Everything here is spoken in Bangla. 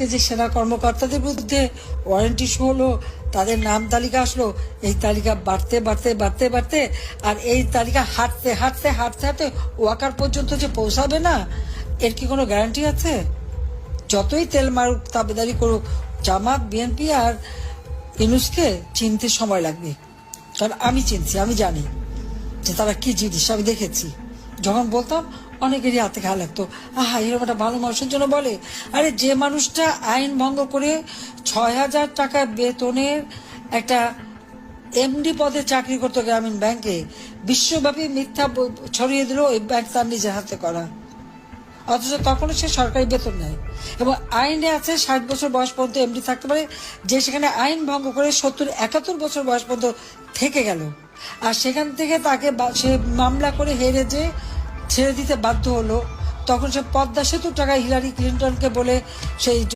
আজকে যে সেনা কর্মকর্তাদের বিরুদ্ধে ওয়ারেন্ট ইস্যু হলো, তাদের নাম তালিকা আসলো, এই তালিকা বাড়তে বাড়তে বাড়তে বাড়তে আর এই তালিকা হাঁটতে হাঁটতে হাঁটতে হাঁটতে ওয়াকার পর্যন্ত যে পৌঁছাবে না, এর কি কোনো গ্যারান্টি আছে? যতই তেল মারুক, তাবেদারি করুক, জামাত, বিএনপি আর ইউনূসকে চিনতে সময় লাগবে। কারণ আমি চিনছি, আমি জানি যে তারা কি জিনিস, আমি দেখেছি। যখন বলতাম অনেকেরই হাতে ঘা লাগতো, আহা এরকম একটা ভালো মানুষের জন্য বলে। আরে যে মানুষটা আইন ভঙ্গ করে ৬,০০০ টাকা বেতনের একটা এমডি পদে চাকরি করতো গ্রামীণ ব্যাংকে, বিশ্বব্যাপী মিথ্যা ছড়িয়ে দিল ওই ব্যাংক তার নিজের হাতে করা, অথচ তখনও সে সরকারি বেতন নেয়। এবং আইনে আছে ৬০ বছর বয়স পর্যন্ত এমডি থাকতে পারে, যে সেখানে আইন ভঙ্গ করে ৭০-৭১ বছর বয়স পর্যন্ত থেকে গেল। আর সেখান থেকে তাকে সে মামলা করে হেরে যে ছেড়ে দিতে বাধ্য হলো, তখন সে পদ্মা সেতুর টাকা হিলারি ক্লিন্টনকে বলে সেই